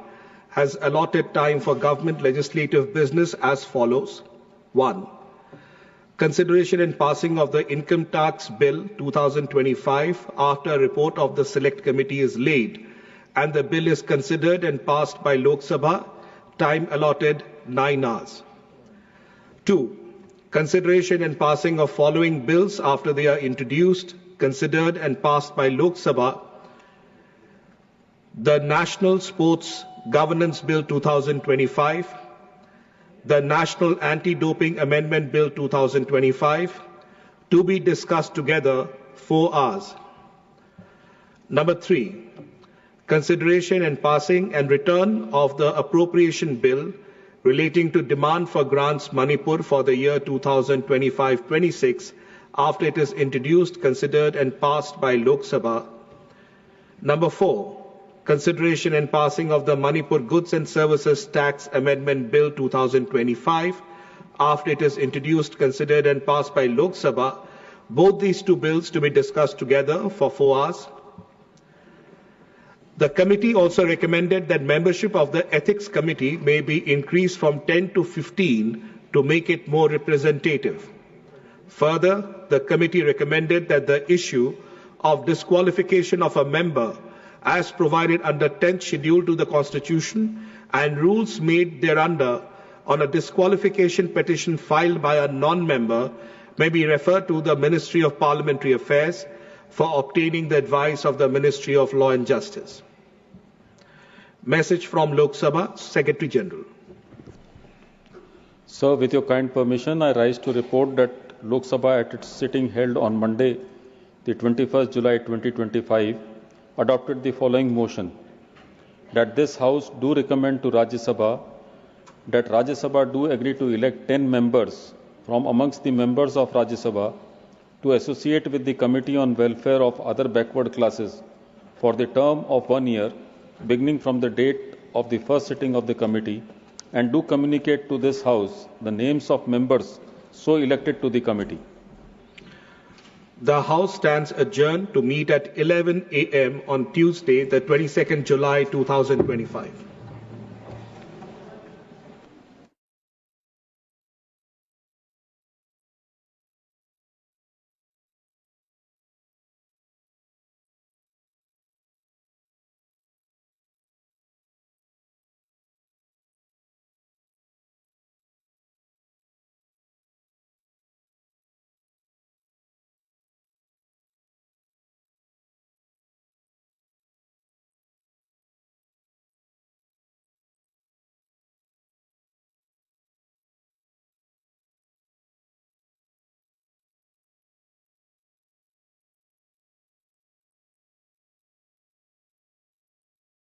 has allotted time for government legislative business as follows. 1. Consideration and passing of the Income Tax Bill 2025 after a report of the Select Committee is laid and the bill is considered and passed by Lok Sabha, time allotted 9 hours. 2. Consideration and passing of following bills after they are introduced, considered and passed by Lok Sabha: the National Sports Governance Bill 2025, the National Anti-Doping Amendment Bill 2025, to be discussed together 4 hours. Number 3, consideration and passing and return of the appropriation bill relating to demand for grants Manipur for the year 2025-26 after it is introduced, considered and passed by Lok Sabha. Number 4, consideration and passing of the Manipur Goods and Services Tax Amendment Bill 2025 after it is introduced, considered and passed by Lok Sabha. Both these two bills to be discussed together for 4 hours. The committee also recommended that membership of the Ethics Committee may be increased from 10 to 15 to make it more representative. Further, the committee recommended that the issue of disqualification of a member as provided under 10th schedule to the Constitution and rules made thereunder on a disqualification petition filed by a non-member may be referred to the Ministry of Parliamentary Affairs for obtaining the advice of the Ministry of Law and Justice. Message from Lok Sabha, Secretary General. Sir, with your kind permission, I rise to report that Lok Sabha at its sitting held on Monday, the 21st July 2025, adopted the following motion: that this House do recommend to Rajya Sabha that Rajya Sabha do agree to elect 10 members from amongst the members of Rajya Sabha to associate with the Committee on Welfare of Other Backward Classes for the term of 1 year, beginning from the date of the first sitting of the committee, and do communicate to this House the names of members so elected to the committee. The House stands adjourned to meet at 11 a.m. on Tuesday, the 22nd July 2025.